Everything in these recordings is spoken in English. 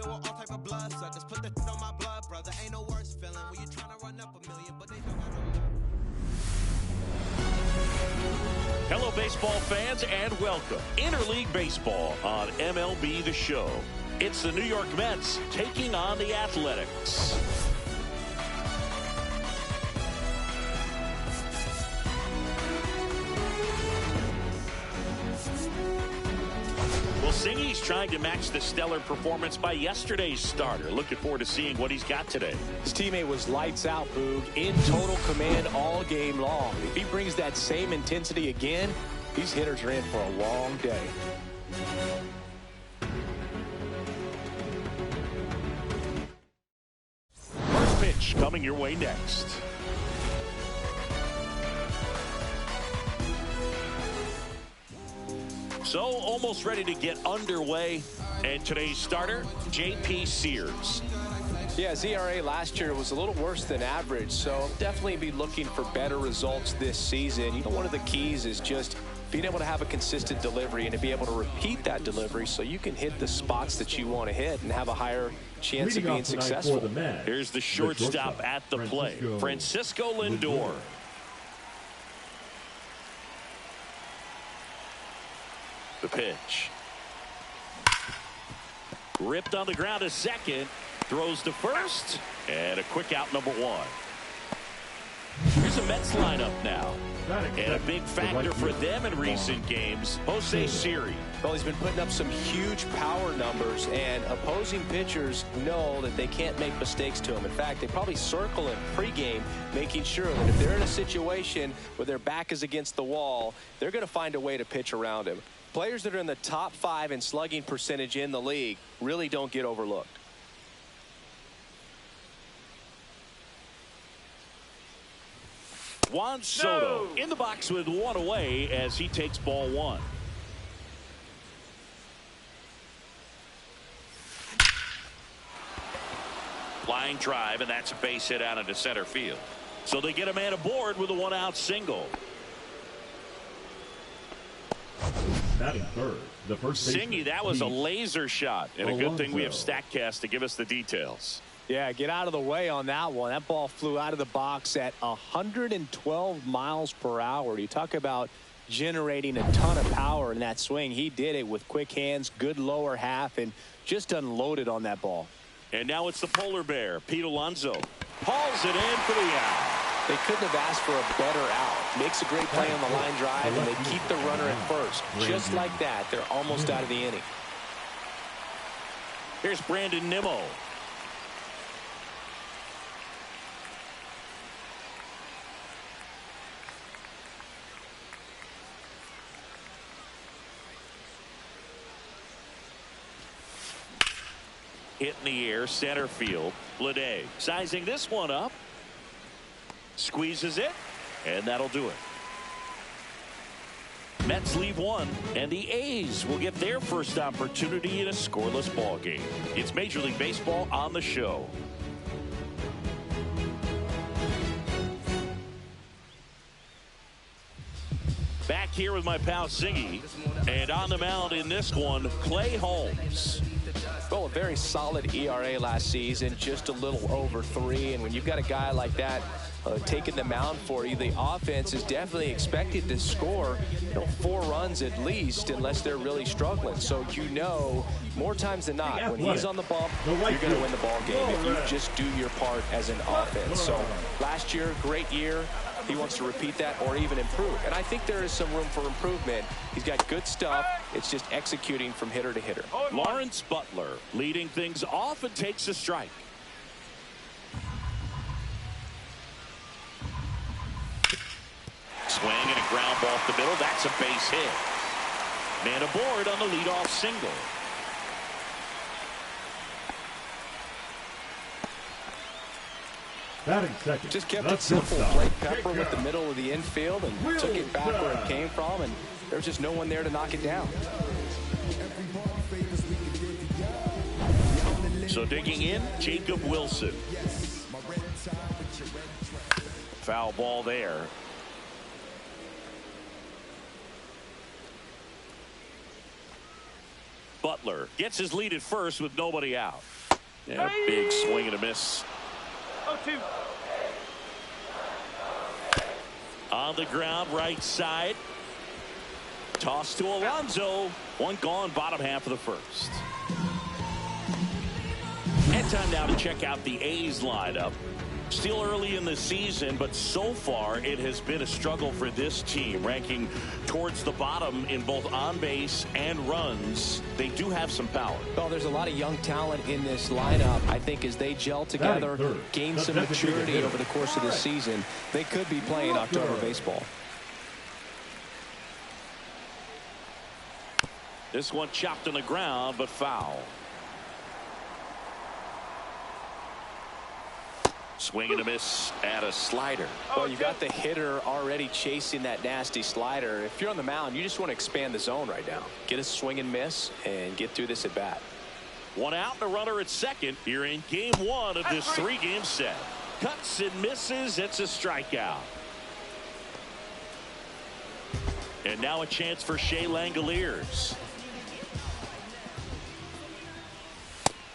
filled with all type of blood suckers. Put the on my blood, brother. Ain't no worse feeling when you trying to run up a million, but they don't got no love. Hello, baseball fans, and welcome. Interleague Baseball on MLB The Show. It's the New York Mets taking on the Athletics. Well, Singy's trying to match the stellar performance by yesterday's starter. Looking forward to seeing what he's got today. His teammate was lights out, Boog, in total command all game long. If he brings that same intensity again, these hitters are in for a long day. First pitch coming your way next. So almost ready to get underway, and today's starter, JP Sears. Yeah, his ERA last year was a little worse than average, so definitely be looking for better results this season. You know, one of the keys is just being able to have a consistent delivery and to be able to repeat that delivery so you can hit the spots that you want to hit and have a higher chance of being successful. Here's the shortstop at the plate, Francisco Lindor. The pitch. Ripped on the ground to second. Throws to first. And a quick out, number one. Here's a Mets lineup now. And a big factor for them in recent games, Jose Siri. Well, he's been putting up some huge power numbers, and opposing pitchers know that they can't make mistakes to him. In fact, they probably circle him pregame, making sure that if they're in a situation where their back is against the wall, they're going to find a way to pitch around him. Players that are in the top 5 in slugging percentage in the league really don't get overlooked. Juan Soto in the box with one away as he takes ball one. Flying drive, and that's a base hit out into center field. So they get a man aboard with a one-out single. Batting third, the first Singy, that was a laser shot, and a good thing we have StatCast to give us the details. Yeah, get out of the way on that one. That ball flew out of the box at 112 miles per hour. You talk about generating a ton of power in that swing. He did it with quick hands, good lower half, and just unloaded on that ball. And now it's the polar bear, Pete Alonso. Hauls it in for the out. They couldn't have asked for a better out. Makes a great play on the line drive, and they keep the runner at first. Just like that, they're almost out of the inning. Here's Brandon Nimmo. Hit in the air, center field. Bleday sizing this one up. Squeezes it, and that'll do it. Mets leave one, and the A's will get their first opportunity in a scoreless ball game. It's Major League Baseball on the show. Back here with my pal Singy, and on the mound in this one, Clay Holmes. Well, a very solid ERA last season, just a little over 3. And when you've got a guy like that taking the mound for you, the offense is definitely expected to score 4 runs at least, unless they're really struggling. So more times than not, when he's on the bump, you're going to win the ball game if you just do your part as an offense. So last year, great year. He wants to repeat that or even improve. And I think there is some room for improvement. He's got good stuff. It's just executing from hitter to hitter. Lawrence Butler leading things off and takes a strike. Swing and a ground ball off the middle. That's a base hit. Man aboard on the leadoff single. Batting second. Just kept it simple. Played Pepper with the middle of the infield and took it back where it came from, and there's just no one there to knock it down. So digging in, Jacob Wilson. Foul ball there. Butler gets his lead at first with nobody out. Yeah, big swing and a miss. 0-2. On the ground, right side. Toss to Alonso. One gone, bottom half of the first. And time now to check out the A's lineup. Still early in the season, but so far it has been a struggle for this team, ranking towards the bottom in both on base and runs. They do have some power. Well, there's a lot of young talent in this lineup. I think as they gel together, gain some maturity over the course of the season, they could be playing October baseball. This one chopped on the ground, but foul. Swing and a miss at a slider. Well, you got the hitter already chasing that nasty slider. If you're on the mound, you just want to expand the zone right now. Get a swing and miss and get through this at bat. One out and a runner at second here in game one of this three-game set. Cuts and misses. It's a strikeout. And now a chance for Shea Langoliers.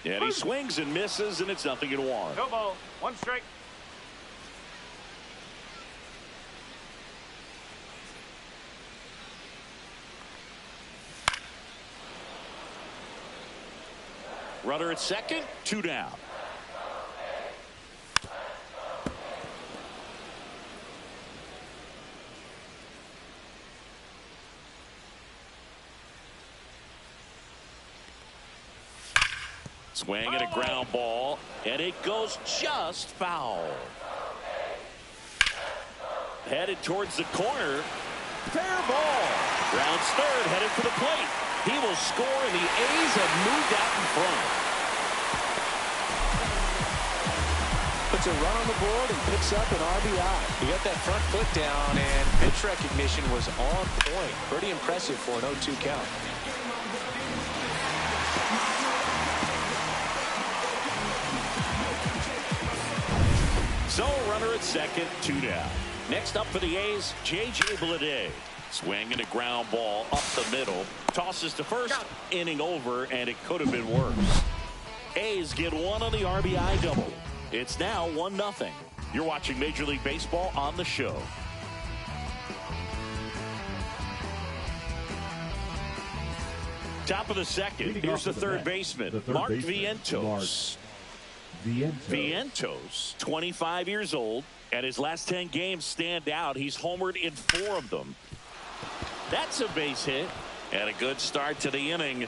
And he swings and misses, and it's 0-1. No ball. 1 strike. Runner at second, 2 down. Swing and a ground ball, and it goes just foul. Headed towards the corner. Fair ball. Rounds third, headed for the plate. He will score, and the A's have moved out in front. Puts a run on the board and picks up an RBI. He got that front foot down, and pitch recognition was on point. Pretty impressive for an 0-2 count. So runner at second, 2 down. Next up for the A's, J.J. Bleday. Swing and a ground ball up the middle. Tosses to first, inning over, and it could have been worse. A's get one on the RBI double. It's now 1-0. You're watching Major League Baseball on the show. Top of the second. Here's the third baseman, Mark Vientos. Vientos, 25 years old, and his last 10 games stand out. He's homered in 4 of them. That's a base hit, and a good start to the inning.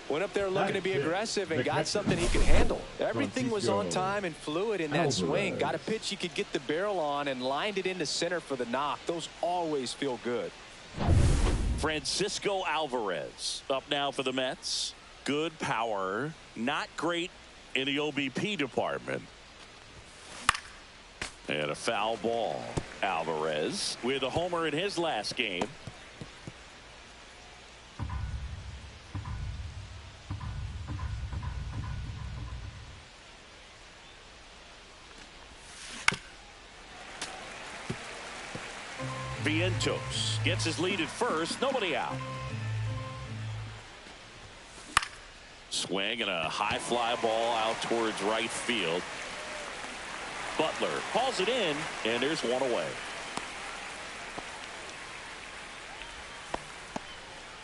Went up there looking to be aggressive and got something he could handle. Everything was on time and fluid in that swing. Got a pitch he could get the barrel on and lined it into center for the knock. Those always feel good. Francisco Alvarez up now for the Mets. Good power, not great in the OBP department. And a foul ball. Alvarez with a homer in his last game. Vientos gets his lead at first, nobody out. Swing and a high fly ball out towards right field. Butler hauls it in, and there's one away.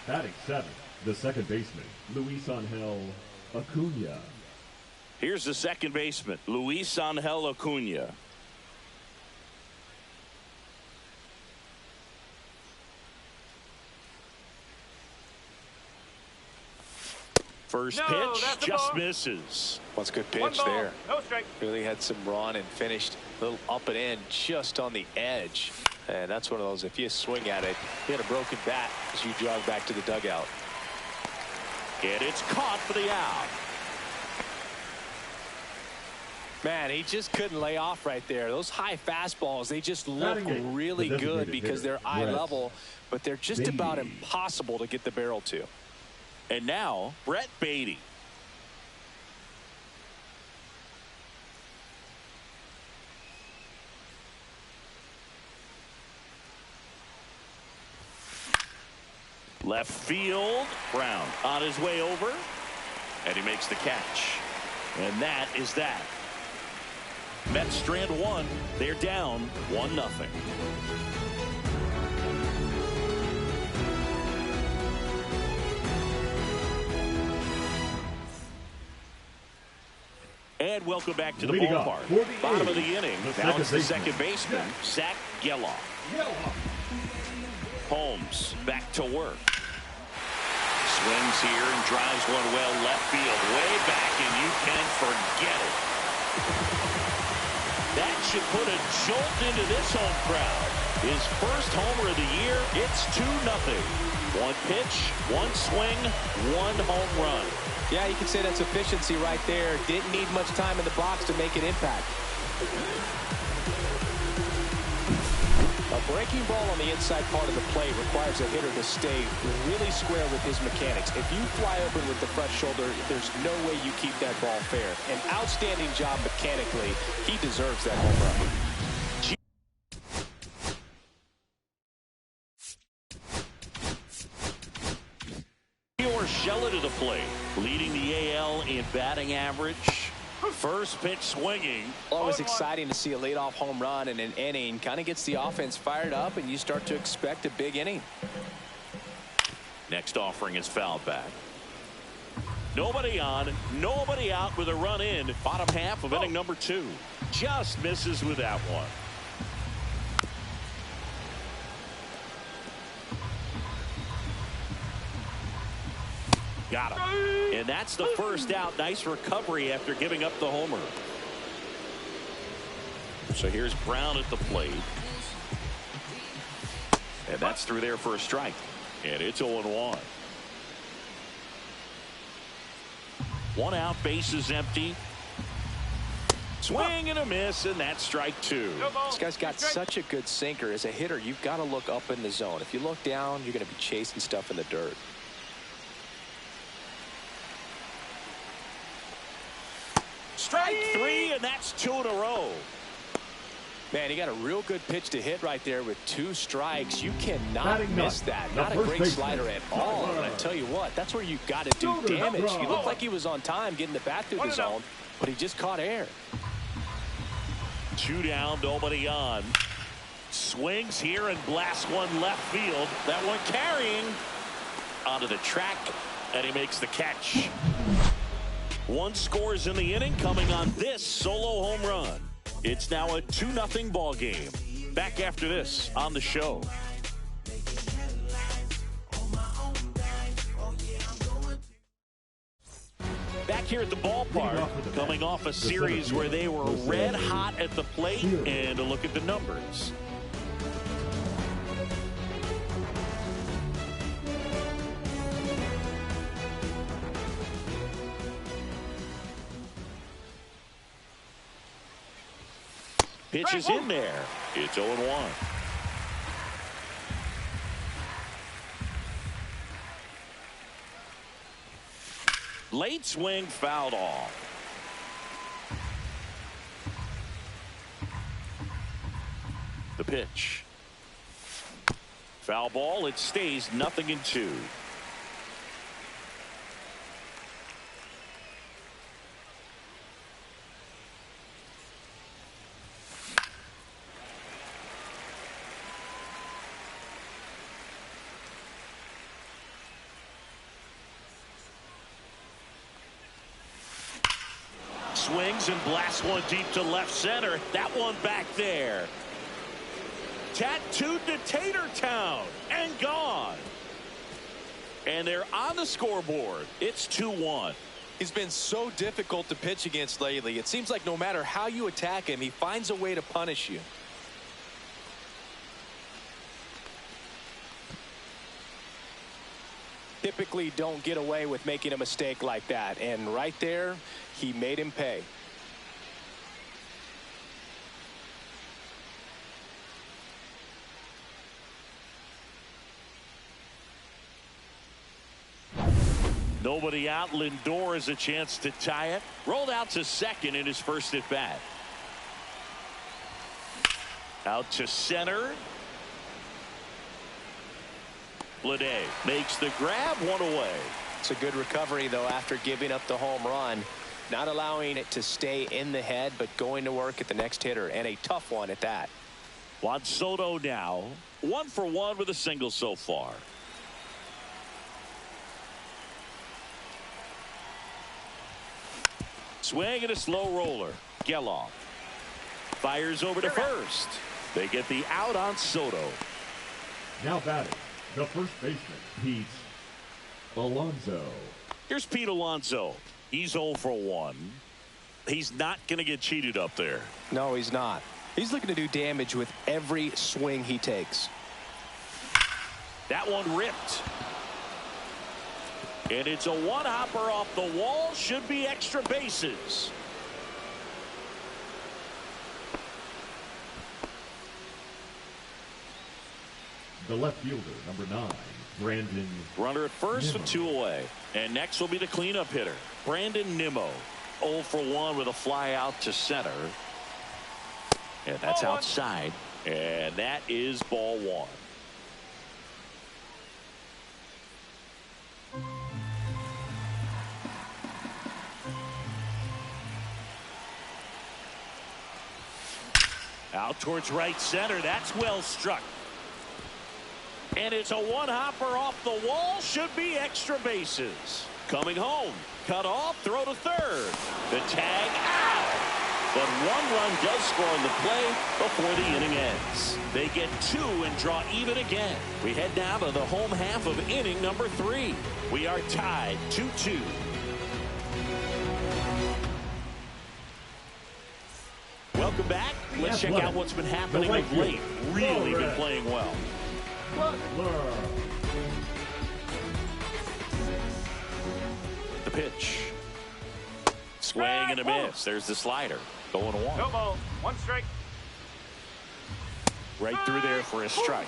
Batting 7th, the second baseman, Luis Angel Acuna. Here's the second baseman, Luis Angel Acuna. First pitch just misses. That's a good pitch there. No strike. Really had some run and finished a little up and in just on the edge. And that's one of those, if you swing at it, you had a broken bat as you jog back to the dugout. And it's caught for the out. Man, he just couldn't lay off right there. Those high fastballs, they just look really good because they're eye level, but they're just about impossible to get the barrel to. And now, Brett Beatty. Left field. Brown on his way over. And he makes the catch. And that is that. Mets strand one. They're down 1-0. And welcome back to the ballpark. Bottom of the inning. Now it's the second baseman, Zach Geloff. Holmes back to work. Swings here and drives one well left field. Way back, and you can forget it. That should put a jolt into this home crowd. His first homer of the year. It's 2-0. One pitch, one swing, one home run. Yeah, you can say that's efficiency right there. Didn't need much time in the box to make an impact. A breaking ball on the inside part of the plate requires a hitter to stay really square with his mechanics. If you fly open with the front shoulder, there's no way you keep that ball fair. An outstanding job mechanically. He deserves that home run. Shella to the plate, leading the AL in batting average. First pitch swinging. Always exciting to see a leadoff home run in an inning. Kind of gets the offense fired up, and you start to expect a big inning. Next offering is fouled back. Nobody on, nobody out with a run in. Bottom half of inning number 2. Just misses with that one. Got him. And that's the first out. Nice recovery after giving up the homer. So here's Brown at the plate. And that's through there for a strike. And it's 0-1. One out, bases empty. Swing and a miss, and that's strike 2. This guy's got such a good sinker. As a hitter, you've got to look up in the zone. If you look down, you're going to be chasing stuff in the dirt. Strike 3, and that's 2 in a row. Man, he got a real good pitch to hit right there with 2 strikes. You cannot miss that. Not a great slider at all. And I tell you what, that's where you've got to do damage. He looked like he was on time getting the bat through the zone, but he just caught air. 2 down, nobody on. Swings here and blasts one left field. That one carrying onto the track, and he makes the catch. 1 scores in the inning coming on this solo home run. It's now a 2-0 ball game. Back after this on the show. Back here at the ballpark, coming off a series where they were red hot at the plate, and a look at the numbers. Pitch is in there. It's 0-1. Late swing fouled off. The pitch. Foul ball. It stays 0-2. Swings and blasts one deep to left center. That one back there. Tattooed to Tater Town and gone. And they're on the scoreboard. It's 2-1. He's been so difficult to pitch against lately. It seems like no matter how you attack him, he finds a way to punish you. Typically don't get away with making a mistake like that, and right there he made him pay. Nobody out. Lindor has a chance to tie it. Rolled out to second in his first at bat. Out to center. Bleday makes the grab, one away. It's a good recovery, though, after giving up the home run. Not allowing it to stay in the head, but going to work at the next hitter, and a tough one at that. Juan Soto now 1 for 1 with a single so far. Swing and a slow roller. Geloff fires over to first. They get the out on Soto. Now batting, the first baseman, Pete Alonso. Here's Pete Alonso. He's 0 for 1. He's not going to get cheated up there. No, he's not. He's looking to do damage with every swing he takes. That one ripped. And it's a one-hopper off the wall. Should be extra bases. The left fielder, number 9, Brandon. Runner at first Nimmo. with 2 away. And next will be the cleanup hitter, Brandon Nimmo. 0 for 1 with a fly out to center. And that's outside. And that is ball 1. Out towards right center. That's well struck. And it's a one-hopper off the wall. Should be extra bases. Coming home. Cut off. Throw to third. The tag out. But 1 run does score on the play before the inning ends. They get 2 and draw even again. We head down to the home half of inning number 3. We are tied 2-2. Welcome back. Let's check out what's been happening of late. Really been playing well. The pitch. Swing and a miss. There's the slider. Going 1. No ball. 1 strike. Right through there for a strike.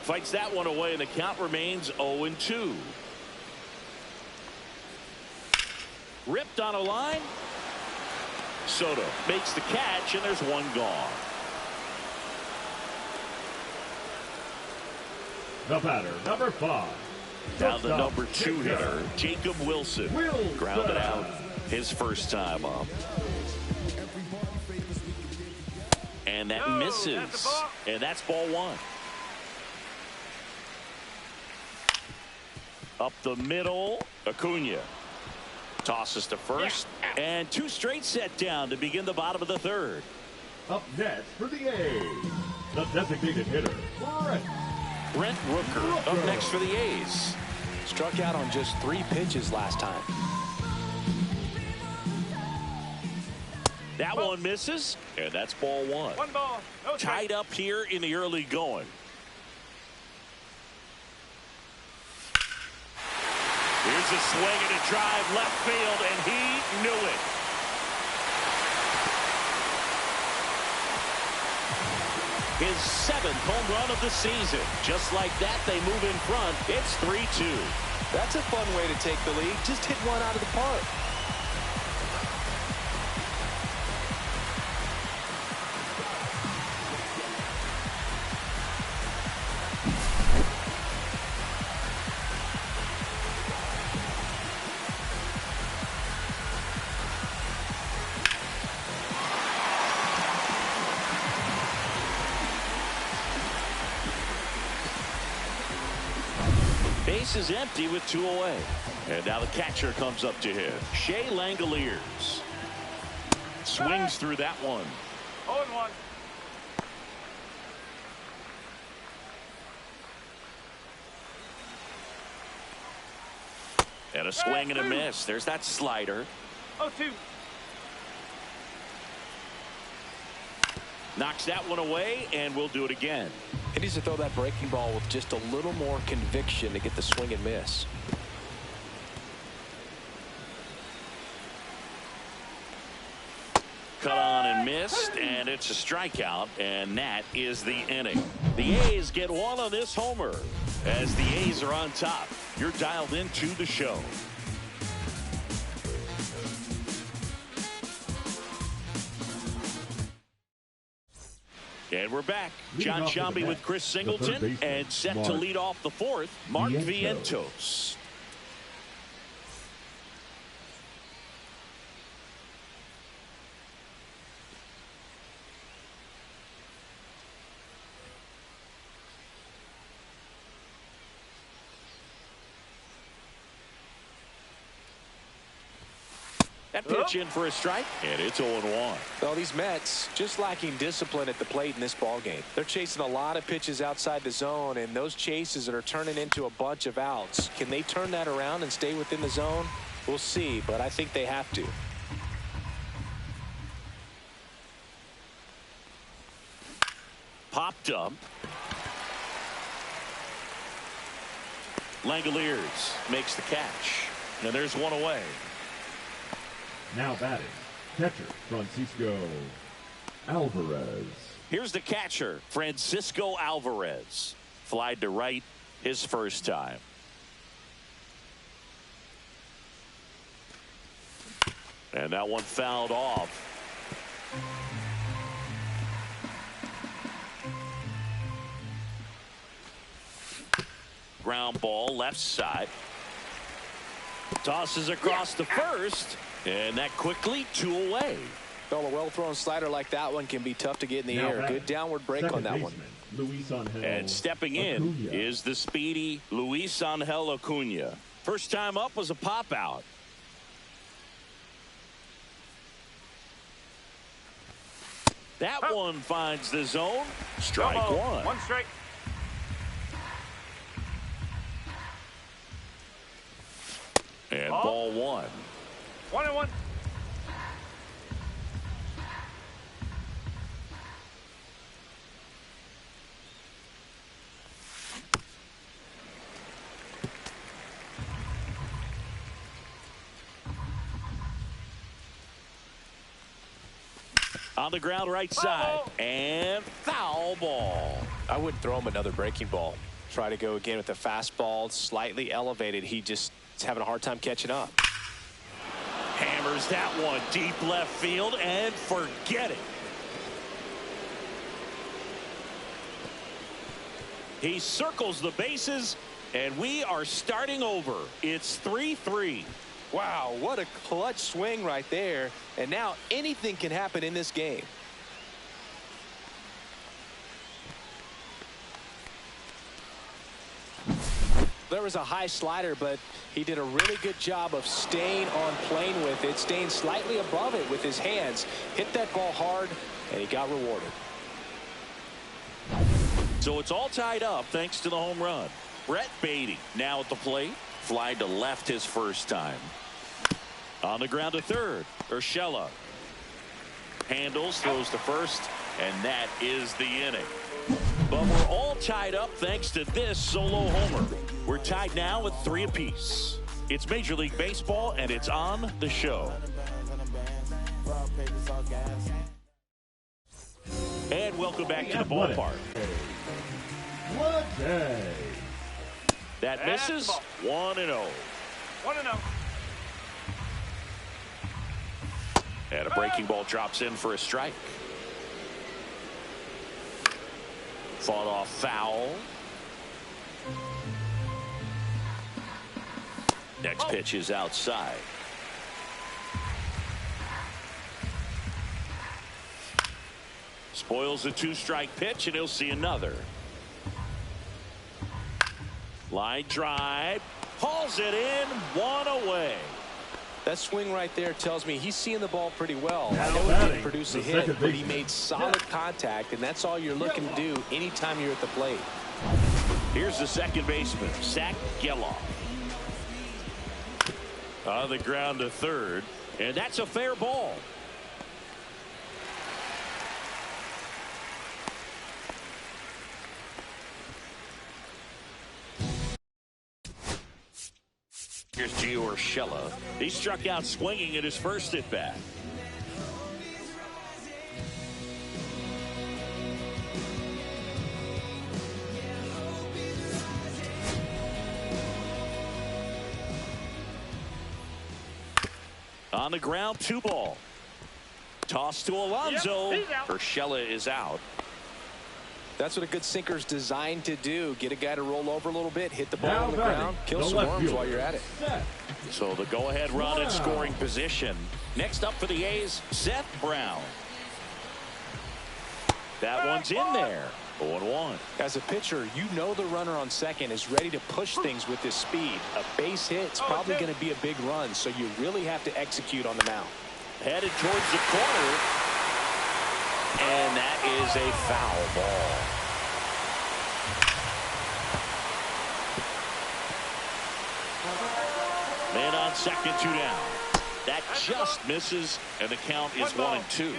Fights that one away, and the count remains 0-2. Ripped on a line. Soto makes the catch, and there's 1 gone. The batter, number 5. Down the number 2 hitter, Jacob Wilson. Grounded out his first time up. And that misses. And that's ball 1. Up the middle, Acuna. Tosses to first. And 2 straight set down to begin the bottom of the 3rd. Up next for the A's, the designated hitter, Brent Rooker up next for the A's. Struck out on just 3 pitches last time. That one misses, and that's ball 1. 1 ball. No strike. Tied up here in the early going. Here's a swing and a drive left field, and he knew it. His 7th home run of the season. Just like that, they move in front. It's 3-2. That's a fun way to take the lead. Just hit one out of the park. Base is empty with 2 away. And now the catcher comes up to hit. Shea Langoliers. Swings through that one. 0-1. And a swing and a miss. There's that slider. 0-2. Knocks that one away, and we'll do it again. He needs to throw that breaking ball with just a little more conviction to get the swing and miss. Cut on and missed, and it's a strikeout, and that is the inning. The A's get 1 on this homer as the A's are on top. You're dialed into the show. And we're back. Leading John off the Shambi bat, with Chris the third Singleton baseman, and set to Mark lead off the fourth, Mark Vientos. Vientos. That pitch in for a strike, and it's 0-1. Well, these Mets just lacking discipline at the plate in this ball game. They're chasing a lot of pitches outside the zone, and those chases that are turning into a bunch of outs. Can they turn that around and stay within the zone? We'll see, but I think they have to. Popped up. Langoliers makes the catch, and there's one away. Now batting, catcher Francisco Alvarez. Here's the catcher, Francisco Alvarez. Flied to right his first time. And that one fouled off. Ground ball left side. Tosses across the first. And that quickly 2 away. Well, a well-thrown slider like that one can be tough to get in the air. Good downward break on that one. And stepping in is the speedy Luis Angel Acuna. First time up was a pop out. That one finds the zone. Strike one. One strike. And ball one. 1-1. On the ground right side. And foul ball. I wouldn't throw him another breaking ball. Try to go again with the fastball, slightly elevated. He just is having a hard time catching up. Hammers that one deep left field and forget it. He circles the bases and we are starting over. It's 3-3. Wow, what a clutch swing right there. And now anything can happen in this game. There was a high slider, but he did a really good job of staying on plane with it, staying slightly above it with his hands. Hit that ball hard, and he got rewarded. So it's all tied up thanks to the home run. Brett Beatty now at the plate. Fly to left his first time. On the ground to third. Urshela handles, throws to first, and that is the inning. But we're all tied up thanks to this solo homer. We're tied now with 3 apiece. It's Major League Baseball, and it's on the show. And welcome back to the ballpark. What a day. That misses 1-0. 1-0. And a breaking ball drops in for a strike. Fought off foul. Next pitch is outside. Spoils a 2-strike pitch, and he'll see another. Line drive. Hauls it in. 1 away. That swing right there tells me he's seeing the ball pretty well. I Now know he batting, didn't produce a the hit, second but he baseman. made solid contact, and that's all you're looking to do anytime you're at the plate. Here's the second baseman, Zach Geloff. On the ground to third, and that's a fair ball. Here's Gio Urshela. He struck out swinging at his first at bat. On the ground, 2 ball. Toss to Alonso. Yep, he's out. Urshela is out. That's what a good sinker is designed to do. Get a guy to roll over a little bit, hit the ball on the ground, kill some worms while you're at it. So the go-ahead run in scoring position. Next up for the A's, Seth Brown. That one's in there. 0-1. As a pitcher, you know the runner on second is ready to push things with his speed. A base hit's probably going to be a big run, so you really have to execute on the mound. Headed towards the corner. And that is a foul ball. Man on second, 2 down. That just misses, and the count is 1-2.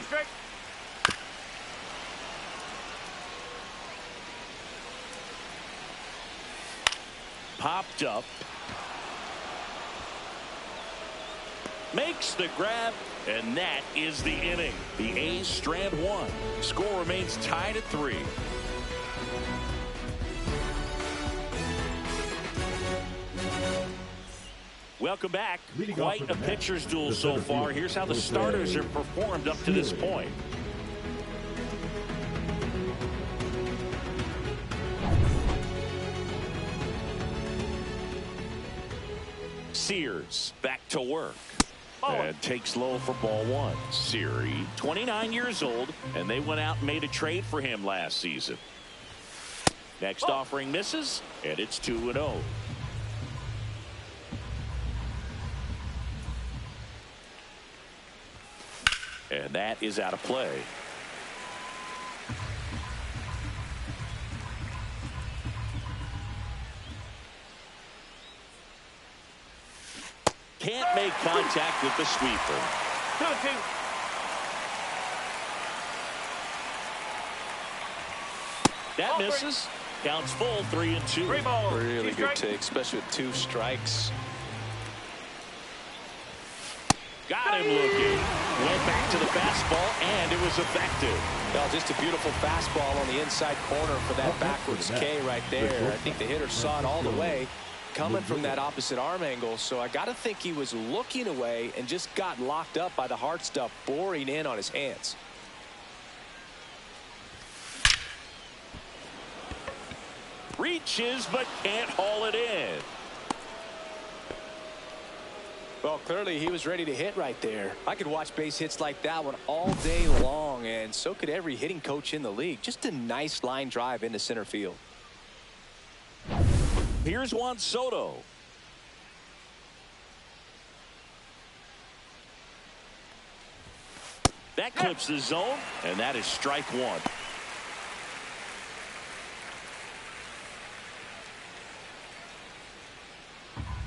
Popped up. Makes the grab, and that is the inning. The A's strand 1. Score remains tied at 3. Welcome back. Quite a pitcher's duel so far. Here's how the starters have performed up to this point. Sears back to work. And takes low for ball 1. Sears, 29 years old, and they went out and made a trade for him last season. Next offering misses, and it's 2-0. And that is out of play. Can't make contact with the sweeper. 2-2. That misses. Counts full, 3-2. 3 balls. Really good take, especially with 2 strikes. Got him looking. Went back to the fastball, and it was effective. Well, just a beautiful fastball on the inside corner for that backwards K right there. I think the hitter saw it all the way coming from that opposite arm angle, so I got to think he was looking away and just got locked up by the hard stuff boring in on his hands. Reaches, but can't haul it in. Well, clearly he was ready to hit right there. I could watch base hits like that one all day long, and so could every hitting coach in the league. Just a nice line drive into center field. Here's Juan Soto. That clips the zone, and that is strike 1.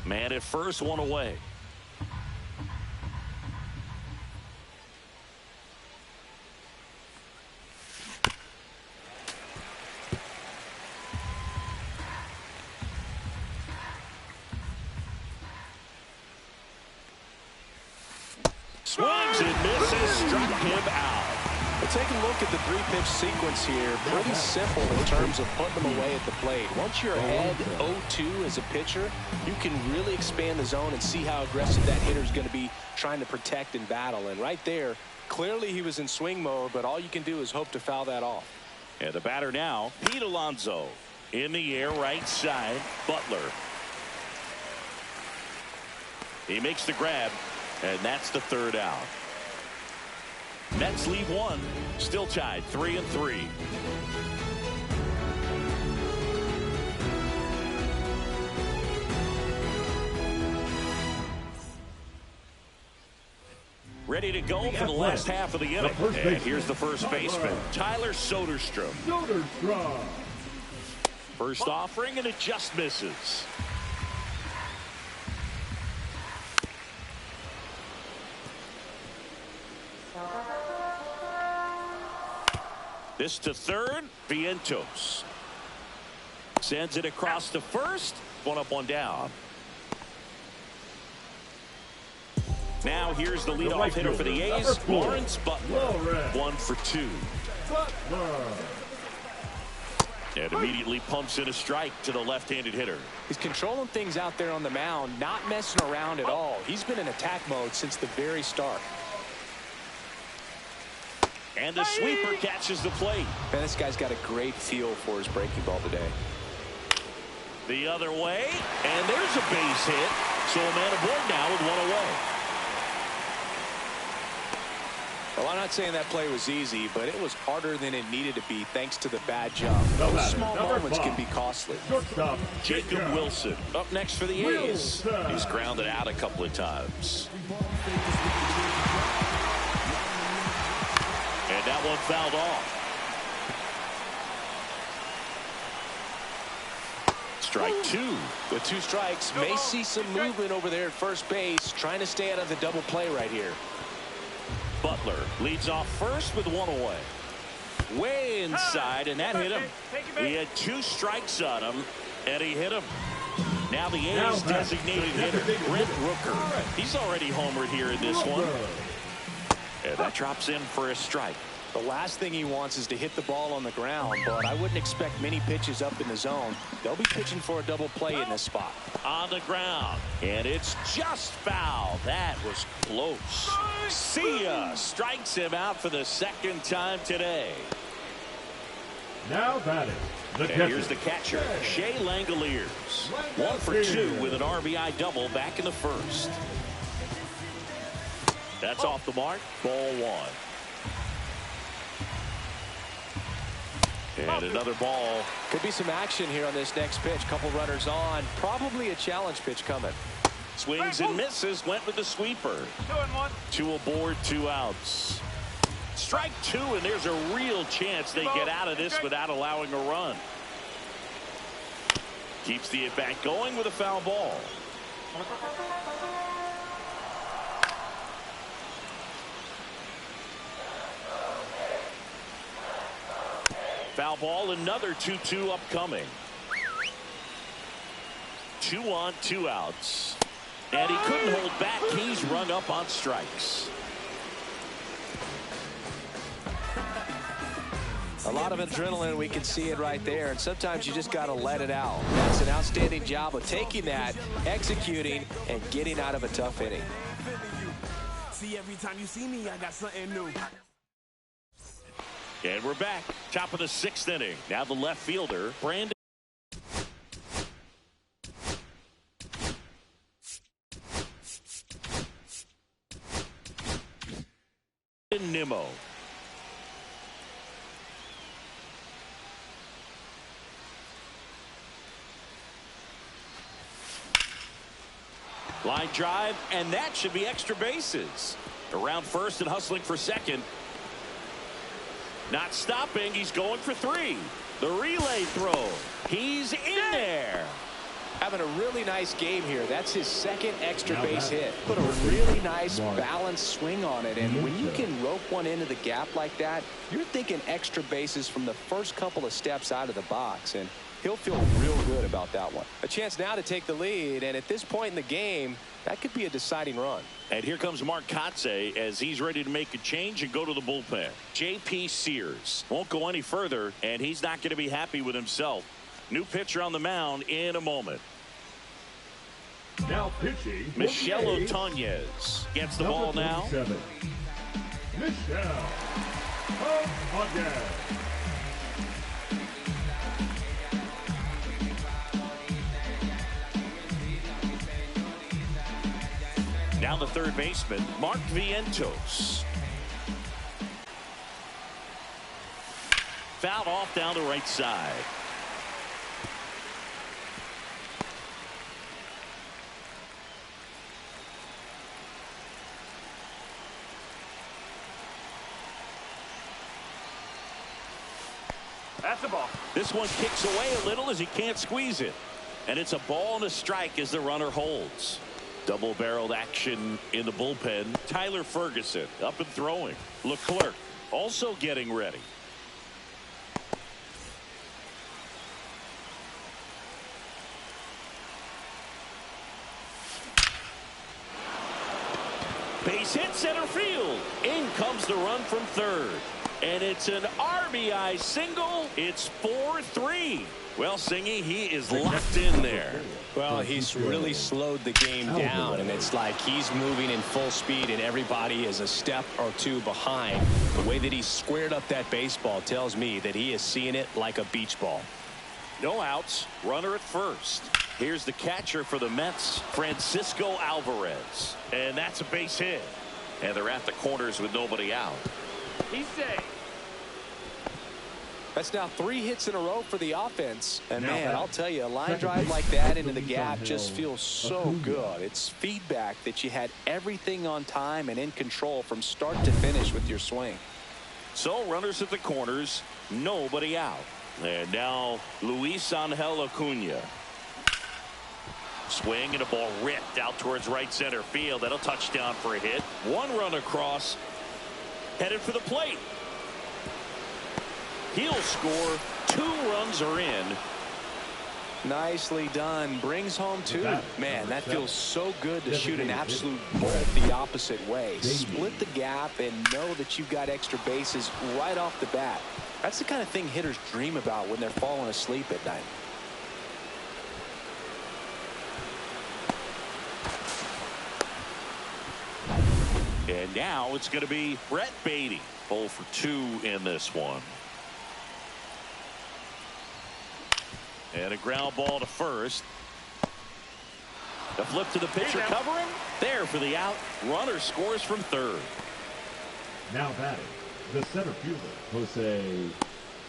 Man at first, 1 away. Swings and misses, struck him out. Well, take a look at the 3-pitch sequence here. Pretty simple in terms of putting them away at the plate. Once you're ahead 0-2 as a pitcher, you can really expand the zone and see how aggressive that hitter is going to be trying to protect and battle. And right there, clearly he was in swing mode, but all you can do is hope to foul that off. And the batter now, Pete Alonso. In the air, right side, Butler. He makes the grab. And that's the 3rd out. Mets lead 1. Still tied 3-3. Ready to go for the last half of the inning. And here's the first baseman, Tyler Soderstrom. First offering, and it just misses. This to third, Vientos. Sends it across to first. 1 up, 1 down. Now here's the leadoff hitter for the A's, Lawrence Butler. 1 for 2. And immediately pumps in a strike to the left-handed hitter. He's controlling things out there on the mound, not messing around at all. He's been in attack mode since the very start. And the sweeper catches the plate. Man, this guy's got a great feel for his breaking ball today. The other way, and there's a base hit. So a man aboard now with one away. Well, I'm not saying that play was easy, but it was harder than it needed to be thanks to the bad jump. Those small moments can be costly. Jacob Wilson up next for the A's. He's grounded out a couple of times. And that one fouled off. Strike two. With 2 strikes, may see some movement over there at first base, trying to stay out of the double play right here. Butler leads off first with 1 away. Way inside, and that hit him. He had 2 strikes on him, and he hit him. Now the A's designated hitter, Brent Rooker. He's already homered here in this one. And that drops in for a strike. The last thing he wants is to hit the ball on the ground, but I wouldn't expect many pitches up in the zone. They'll be pitching for a double play in this spot. On the ground, and it's just foul. That was close. See ya strikes him out for the 2nd time today. Now batting. And here's the catcher, Shea Langoliers. 1 for 2 with an RBI double back in the 1st. That's off the mark. Ball 1. And another ball. Could be some action here on this next pitch. Couple runners on. Probably a challenge pitch coming. Swings and misses. Went with the sweeper. 2-1. 2 aboard, 2 outs. Strike 2, and there's a real chance they get out of this without allowing a run. Keeps the at-bat going with a foul ball. Foul ball, another 2-2 upcoming. 2 on, 2 outs. And he couldn't hold back. He's rung up on strikes. A lot of adrenaline, we can see it right there, and sometimes you just got to let it out. That's an outstanding job of taking that, executing, and getting out of a tough inning. See, every time you see me, I got something new. And we're back. Top of the 6th inning. Now the left fielder, Brandon Nimmo. Line drive, and that should be extra bases. Around first and hustling for second. Not stopping. He's going for 3. The relay throw. He's in there. Having a really nice game here. That's his 2nd extra base hit. Put a really nice balanced swing on it. And when you can rope one into the gap like that, you're thinking extra bases from the first couple of steps out of the box. And he'll feel real good about that one. A chance now to take the lead. And at this point in the game, that could be a deciding run. And here comes Mark Kotsay as he's ready to make a change and go to the bullpen. JP Sears won't go any further, and he's not going to be happy with himself. New pitcher on the mound in a moment. Now pitching. Michel Otanez gets the ball now. Michel Otanez. Down the third baseman, Mark Vientos. Fouled off down the right side. That's the ball. This one kicks away a little as he can't squeeze it. And it's a ball and a strike as the runner holds. Double-barreled action in the bullpen. Tyler Ferguson up and throwing. Leclerc also getting ready. Base hit center field. In comes the run from third. And it's an RBI single. It's 4-3. Well, Singy, he is locked in there. Well, he's really slowed the game down, and it's like he's moving in full speed, and everybody is a step or two behind. The way that he squared up that baseball tells me that he is seeing it like a beach ball. No outs, runner at first. Here's the catcher for the Mets, Francisco Alvarez. And that's a base hit. And they're at the corners with nobody out. He's safe. That's now 3 hits in a row for the offense. And man, I'll tell you, a line drive like that into the gap just feels so good. It's feedback that you had everything on time and in control from start to finish with your swing. So runners at the corners, nobody out. And now Luis Angel Acuna. Swing and a ball ripped out towards right center field. That'll touchdown for a hit. 1 run across, headed for the plate. He'll score. 2 runs are in. Nicely done. Brings home 2. Man, that feels so good to shoot an absolute bolt the opposite way. Split the gap and know that you've got extra bases right off the bat. That's the kind of thing hitters dream about when they're falling asleep at night. And now it's going to be Brett Beatty. 0 for 2 in this one. And a ground ball to first. The flip to the pitcher covering. There for the out. Runner scores from third. Now batting, the center fielder, Jose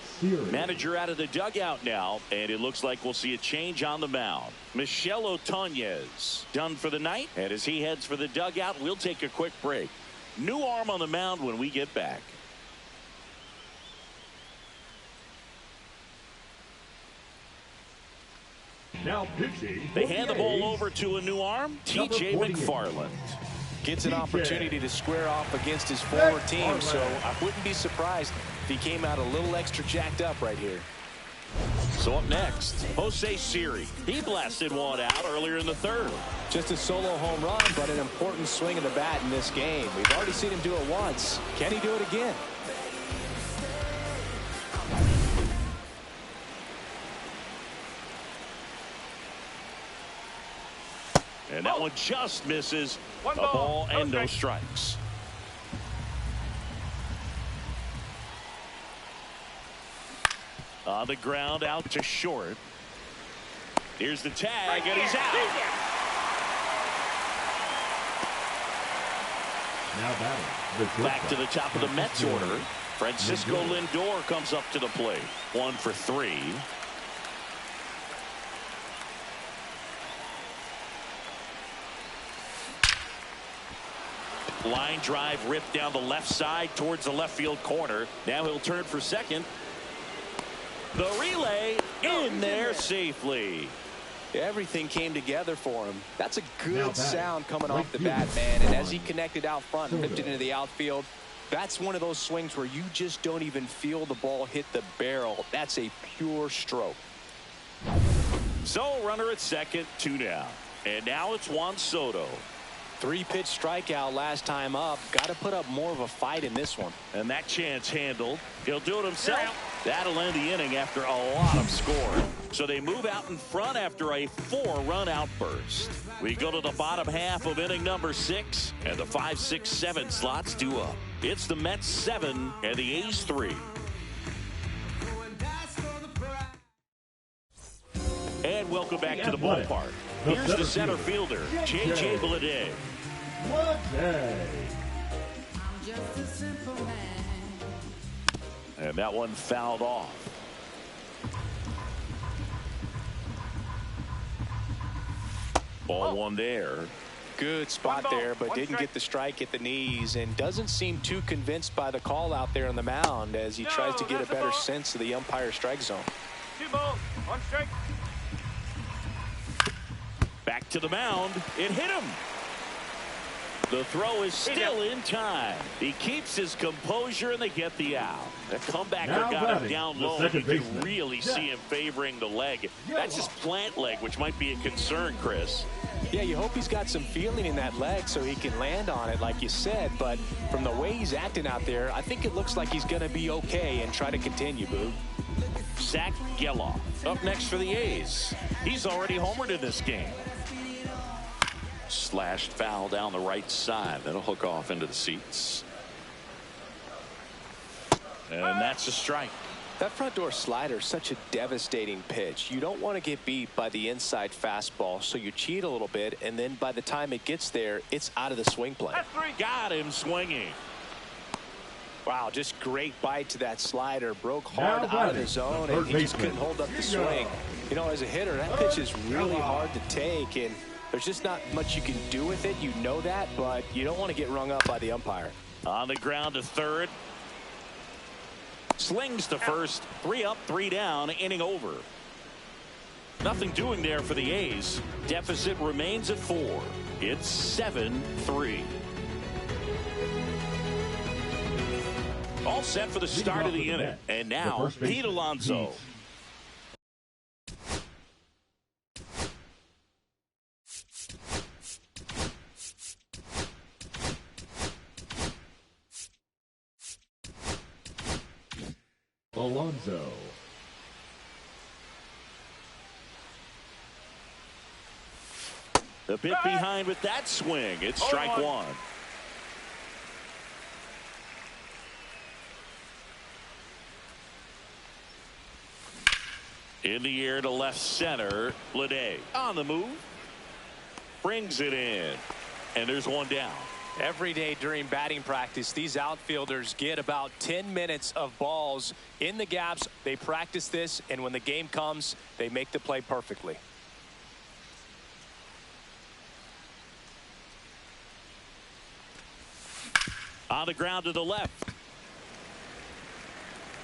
Sears. Manager out of the dugout now, and it looks like we'll see a change on the mound. Michel Otonez done for the night, and as he heads for the dugout, we'll take a quick break. New arm on the mound when we get back. Now pitching. They hand the ball over to a new arm, TJ McFarland. Gets an opportunity to square off against his former team, so I wouldn't be surprised if he came out a little extra jacked up right here. So up next, Jose Sears. He blasted one out earlier in the third. Just a solo home run, but an important swing of the bat in this game. We've already seen him do it once. Can he do it again? And that one just misses. A ball and no strikes. On the ground, out to short. Here's the tag, and he's out. Now batting, Back to the top of the Mets order. Francisco Lindor comes up to the plate. 1 for 3. Line drive ripped down the left side towards the left field corner. Now he'll turn for second. The relay in there safely. Everything came together for him. That's a good sound coming off the bat, man. And as he connected out front and ripped it into the outfield, that's one of those swings where you just don't even feel the ball hit the barrel. That's a pure stroke. So runner at second, 2 down. And now it's Juan Soto. 3-pitch strikeout last time up. Got to put up more of a fight in this one. And that chance handled. He'll do it himself. That'll end the inning after a lot of scoring. So they move out in front after a 4-run outburst. We go to the bottom half of inning number 6, and the 5, 6, 7 slots due up. It's the Mets 7 and the A's 3. And welcome back to the ballpark. Here's the center fielder, JJ Bleday. And that one fouled off. Ball 1 there. Good spot there, but didn't get the strike at the knees, and doesn't seem too convinced by the call out there on the mound as he tries to get a better sense of the umpire strike zone. 2 balls, 1 strike. Back to the mound. It hit him. The throw is still in time. He keeps his composure, and they get the out. The comebacker got him down low. You can really see him favoring the leg. That's his plant leg, which might be a concern, Chris. Yeah, you hope he's got some feeling in that leg so he can land on it, like you said. But from the way he's acting out there, I think it looks like he's going to be okay and try to continue, Boo. Zach Geloff up next for the A's. He's already homered in this game. Slashed foul down the right side. That'll hook off into the seats. And that's a strike. That front door slider is such a devastating pitch. You don't want to get beat by the inside fastball, so you cheat a little bit, and then by the time it gets there, it's out of the swing plane. Got him swinging. Wow, just great bite to that slider. Broke hard out of the zone, and he just couldn't hold up the swing. You know, as a hitter, that pitch is really hard to take, and there's just not much you can do with it. You know that, but you don't want to get rung up by the umpire. On the ground to third. Slings to first. 3 up, 3 down, inning over. Nothing doing there for the A's. Deficit remains at 4. It's 7-3. All set for the start of the inning. And now, Pete Alonso. Alonso. A bit behind with that swing. It's strike one. In the air to left center. Lede on the move. Brings it in. And there's one down. Every day during batting practice, these outfielders get about 10 minutes of balls in the gaps. They practice this, and when the game comes, they make the play perfectly. On the ground to the left.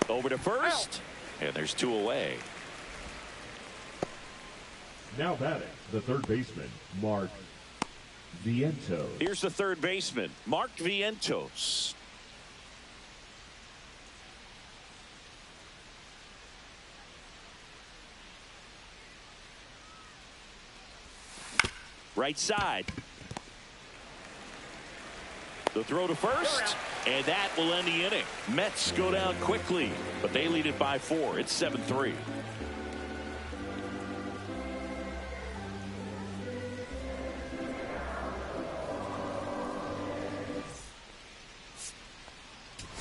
Over to first. And there's 2 away. Now batting, the third baseman, Mark Vientos. Here's the third baseman, Mark Vientos. Right side. The throw to first, and that will end the inning. Mets go down quickly, but they lead it by 4. It's 7-3.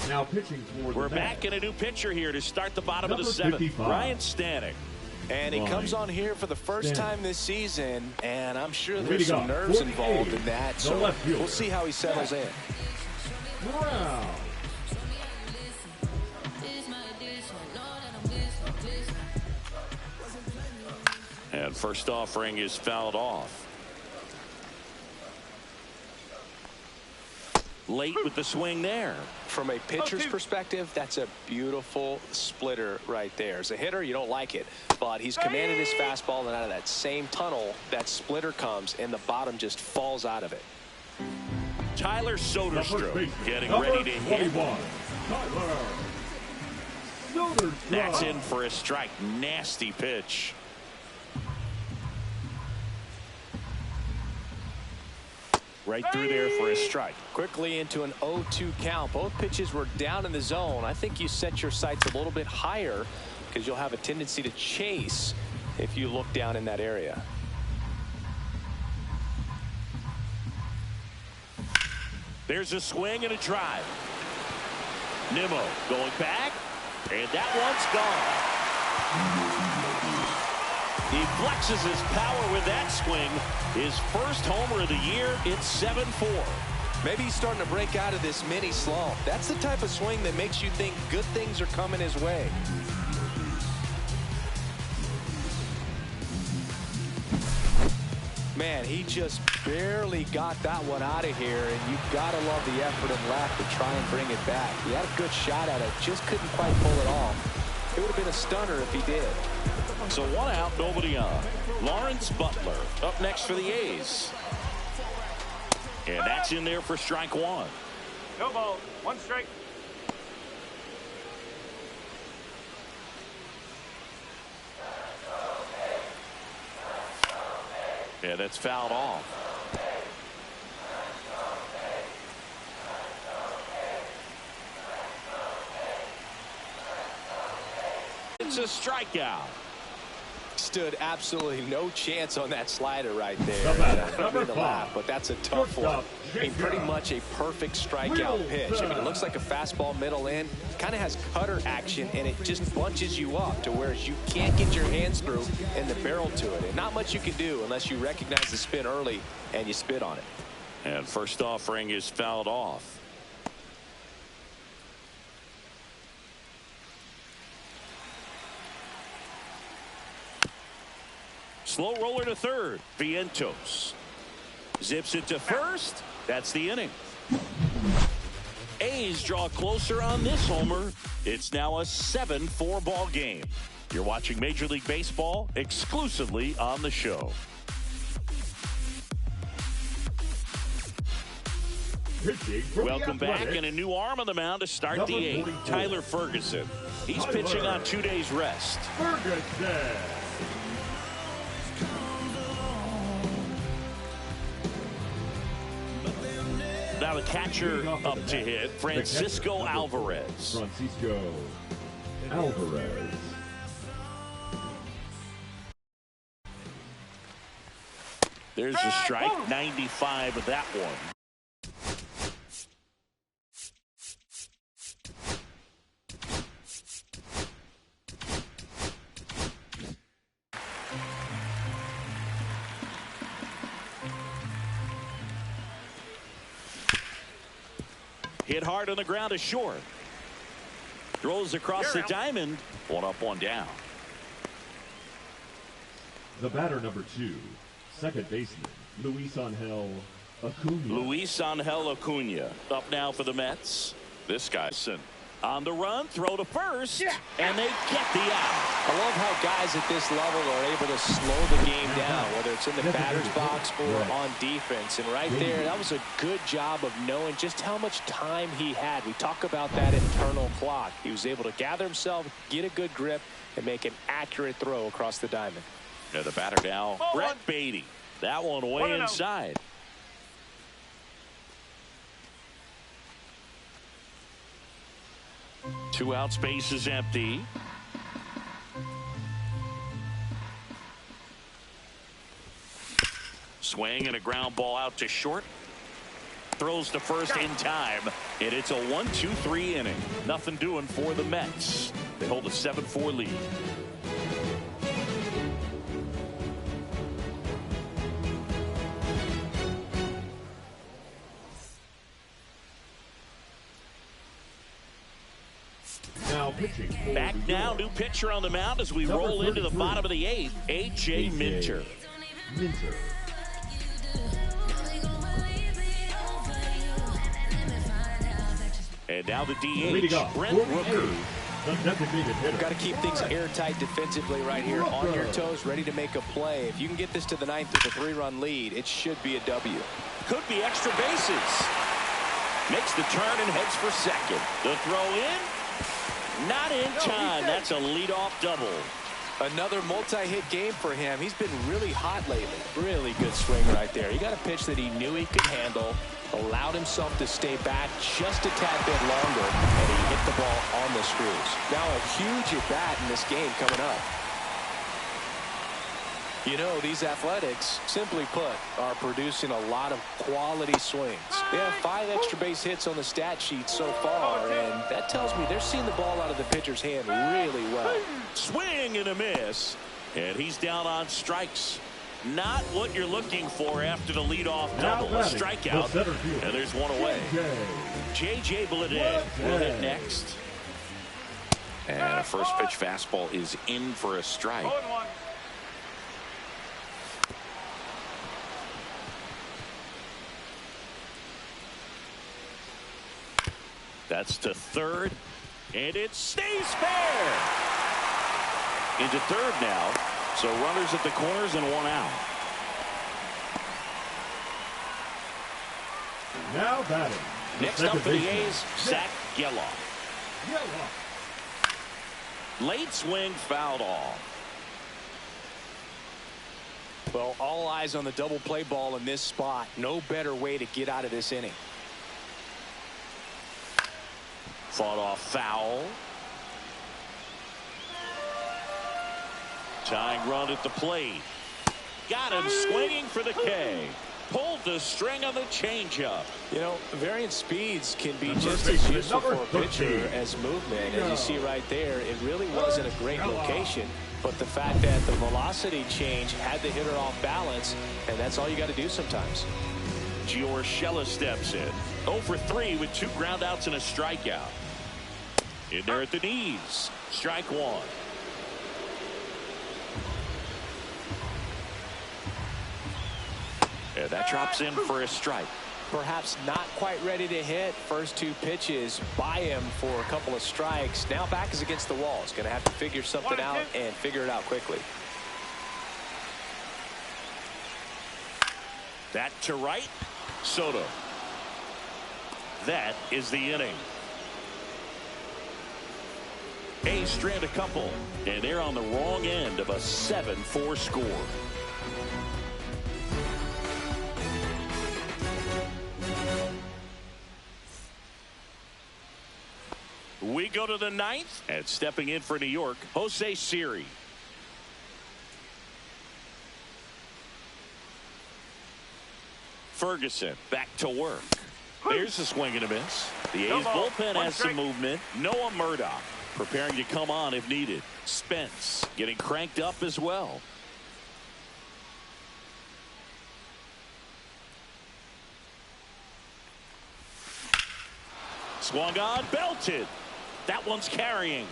Now pitching for We're back in a new pitcher here to start the bottom of the 7th. Ryan Stanek. And he comes on here for the first time this season, and I'm sure there's some nerves involved in that. So we'll see how he settles in. Wow. And first offering is fouled off. Late with the swing there. From a pitcher's perspective, that's a beautiful splitter right there. As a hitter, you don't like it, but he's commanded his fastball, and out of that same tunnel, that splitter comes, and the bottom just falls out of it. Tyler Soderstrom getting ready to hit. That's in for a strike. Nasty pitch. Right through there for a strike. Quickly into an 0-2 count. Both pitches were down in the zone. I think you set your sights a little bit higher because you'll have a tendency to chase if you look down in that area. There's a swing and a drive. Nimmo going back, and that one's gone. He flexes his power with that swing. His first homer of the year. It's 7-4. Maybe he's starting to break out of this mini slump. That's the type of swing that makes you think good things are coming his way. Man, he just barely got that one out of here, and you've got to love the effort and left to try and bring it back. He had a good shot at it, just couldn't quite pull it off. It would have been a stunner if he did. So 1 out, nobody on. Lawrence Butler up next for the A's. And that's in there for strike 1. No ball, 1 strike. Yeah, that's fouled off. It's a strikeout. Stood absolutely no chance on that slider right there. Number 5. But that's a tough one. I mean, pretty much a perfect strikeout pitch. I mean, it looks like a fastball middle in. Kind of has cutter action, and it just bunches you up to where you can't get your hands through and the barrel to it. And not much you can do unless you recognize the spin early and you spit on it. And first offering is fouled off. Slow roller to third. Vientos zips it to first. That's the inning. A's draw closer on this homer. It's now a 7-4 ball game. You're watching Major League Baseball exclusively on the show. Welcome back, and a new arm on the mound to start the 8th. Tyler Ferguson. He's pitching on 2 days rest. Now the catcher up to hit, Francisco Alvarez. There's a strike, 95 of that one. Hit hard on the ground to short. Throws across the diamond. 1 up, 1 down. The batter, number 2, second baseman, Luis Angel Acuna. Luis Angel Acuna up now for the Mets. This guy's on the run, throw to first, and they get the out. I love how guys at this level are able to slow the game down, whether it's in the batter's box or on defense. And right there, that was a good job of knowing just how much time he had. We talk about that internal clock. He was able to gather himself, get a good grip, and make an accurate throw across the diamond. Yeah, the batter now, Brett Beatty. That one way inside. Two out, space is empty. Swing and a ground ball out to short. Throws to first in time, and it's a 1-2-3 inning. Nothing doing for the Mets. They hold a 7-4 lead. Back now, new pitcher on the mound as we roll into the bottom of the 8th, A.J. Minter. And now the DH, Brent Rooker. Got to keep things airtight defensively right here, on your toes, ready to make a play. If you can get this to the 9th with a 3-run lead, it should be a W. Could be extra bases. Makes the turn and heads for second. The throw in. Not in time. That's a leadoff double. Another multi-hit game for him. He's been really hot lately. Really good swing right there. He got a pitch that he knew he could handle, allowed himself to stay back just a tad bit longer, and he hit the ball on the screws. Now a huge at-bat in this game coming up. You know, these Athletics, simply put, are producing a lot of quality swings. They have 5 extra base hits on the stat sheet so far, and that tells me they're seeing the ball out of the pitcher's hand really well. Swing and a miss, and he's down on strikes. Not what you're looking for after the leadoff double. A strikeout, and there's one away. J.J. Bleday will hit next. And a first pitch fastball is in for a strike. That's to third, and it stays fair. Into third now, so runners at the corners and 1 out. Now batting. Next up for the A's, Zach Geloff. Late swing, fouled off. Well, all eyes on the double play ball in this spot. No better way to get out of this inning. Fought off foul. Tying run at the plate. Got him swinging for the K. Pulled the string on the changeup. You know, varying speeds can be just as useful for a pitcher as movement. As you see right there, it really wasn't a great location. But the fact that the velocity change had the hitter off balance, and that's all you got to do sometimes. Giorgella steps in. 0 for 3 with 2 groundouts and a strikeout. In there at the knees. Strike 1. And that drops in for a strike. Perhaps not quite ready to hit. First 2 pitches by him for a couple of strikes. Now back is against the wall. He's going to have to figure something out and figure it out quickly. That to right. Soto. That is the inning. A's strand a couple, and they're on the wrong end of a 7-4 score. We go to the 9th, and stepping in for New York, JP Sears. Ferguson back to work. There's a swing and a miss. The A's bullpen has some movement. Noah Murdoch preparing to come on if needed. Spence getting cranked up as well. Swung on, belted. That one's carrying.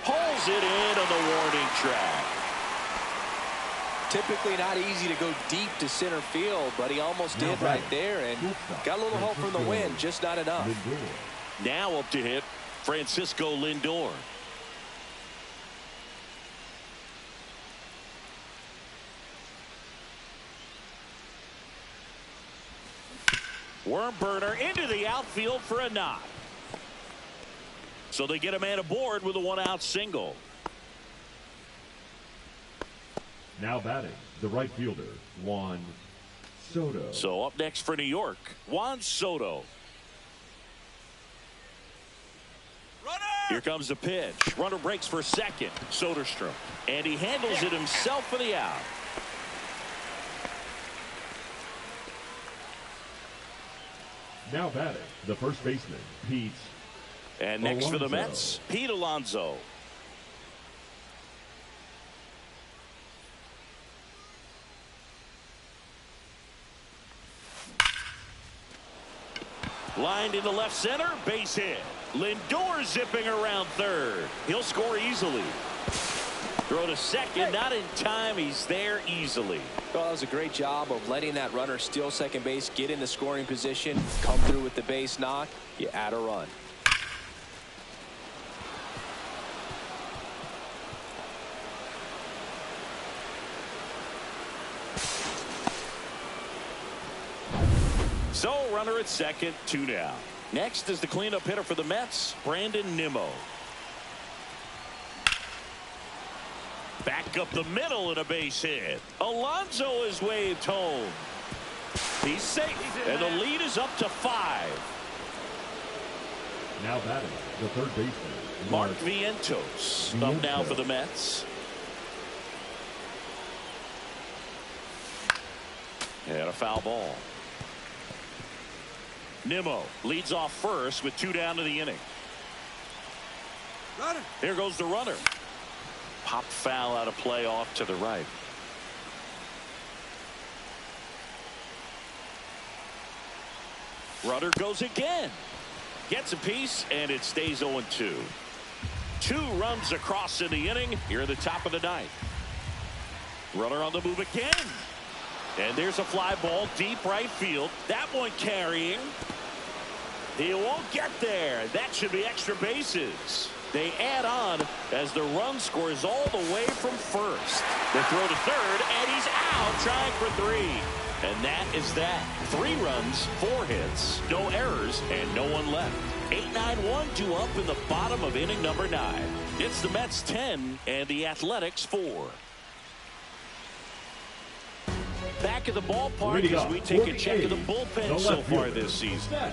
Pulls it in on the warning track. Typically not easy to go deep to center field, but he almost did right there and got a little help from the wind, just not enough. Now up to hit Francisco Lindor. Worm burner into the outfield for a knock. So they get a man aboard with a 1-out single. Now batting, the right fielder, Juan Soto. So up next for New York, Juan Soto. Runner! Here comes the pitch. Runner breaks for second. Soderstrom. And he handles it himself for the out. Now batting, the first baseman, Pete And next Alonso. for the Mets, Pete Alonso. Lined into left center, base hit. Lindor zipping around third. He'll score easily. Throw to second, not in time. He's there easily. Well, that was a great job of letting that runner steal second base, get in the scoring position, come through with the base knock. You add a run. So runner at second, 2 down. Next is the cleanup hitter for the Mets, Brandon Nimmo. Back up the middle and a base hit. Alonso is waved home. He's safe, and the lead is up to 5. Now batting, the third baseman, Mark Vientos up now for the Mets. And a foul ball. Nimmo leads off first with 2 down to the inning. Runner. Here goes the runner. Pop foul out of play off to the right. Runner goes again. Gets a piece, and it stays 0-2. 2 runs across in the inning here at the top of the 9th. Runner on the move again. And there's a fly ball deep right field. That one carrying. He won't get there. That should be extra bases. They add on as the run scores all the way from first. They throw to third, and he's out trying for 3. And that is that. 3 runs, 4 hits, no errors, and no one left. 8-9-1 due up in the bottom of inning number 9. It's the Mets 10 and the Athletics 4. back at the ballpark as we take a check of the bullpen so far this season.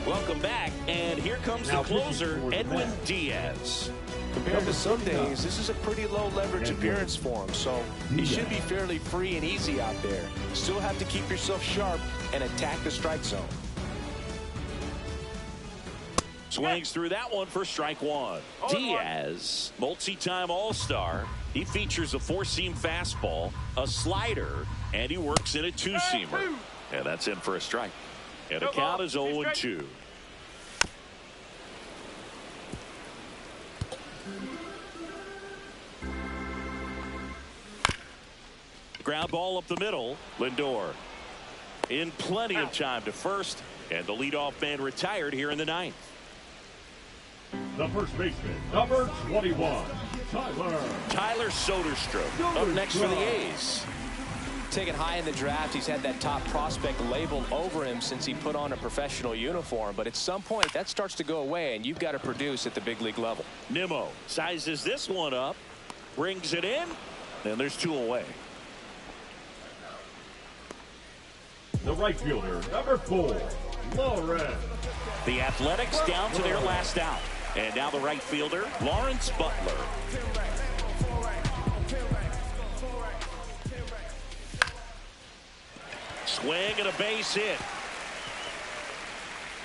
Welcome back, and here comes the closer, Edwin Diaz. Compared to some days, this is a pretty low leverage appearance for him, so he should be fairly free and easy out there. Still have to keep yourself sharp and attack the strike zone. Swings through that one for strike one. Diaz, multi-time All-Star. He features a four-seam fastball, a slider, and he works in a two-seamer. And that's in for a strike. And the count is 0-2. Ground ball up the middle. Lindor in plenty of time to first, and the leadoff man retired here in the ninth. The first baseman, number 21, Tyler Soderstrom up next for the A's. Taken high in the draft, he's had that top prospect labeled over him since he put on a professional uniform, but at some point that starts to go away, and you've got to produce at the big league level. Nimmo sizes this one up, brings it in, and there's two away. The right fielder, number 4, Lawrence. The Athletics down to their last out. And now the right fielder, Lawrence Butler. Swing and a base hit.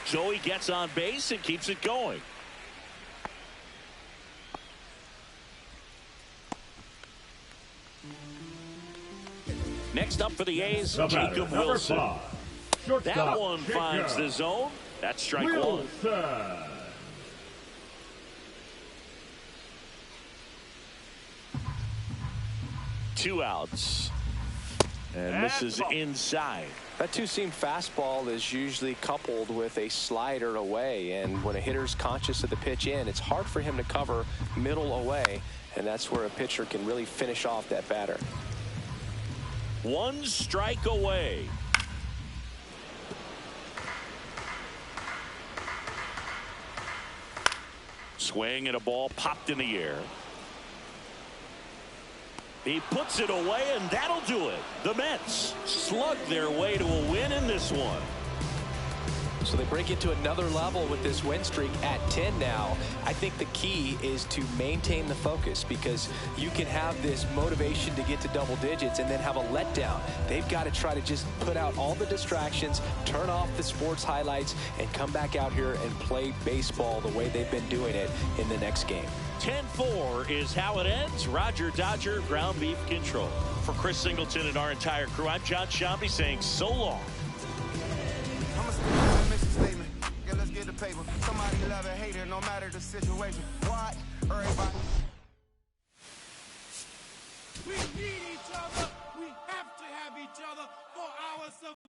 Joey gets on base and keeps it going. Next up for the A's, Jacob Wilson. That one finds the zone. That's strike one. Two outs. And this is inside. That two-seam fastball is usually coupled with a slider away, and when a hitter's conscious of the pitch in, it's hard for him to cover middle away, and that's where a pitcher can really finish off that batter. One strike away. Swing and a ball popped in the air. He puts it away, and that'll do it. The Mets slug their way to a win in this one. So they break into another level with this win streak at 10 now. I think the key is to maintain the focus, because you can have this motivation to get to double digits and then have a letdown. They've got to try to just put out all the distractions, turn off the sports highlights, and come back out here and play baseball the way they've been doing it in the next game. 10-4 is how it ends. Roger Dodger, ground beef control. For Chris Singleton and our entire crew, I'm John Shambi saying so long. Let's get the paper. Somebody love it, hate it, no matter the situation. What? Everybody. We need each other. We have to have each other for our survival.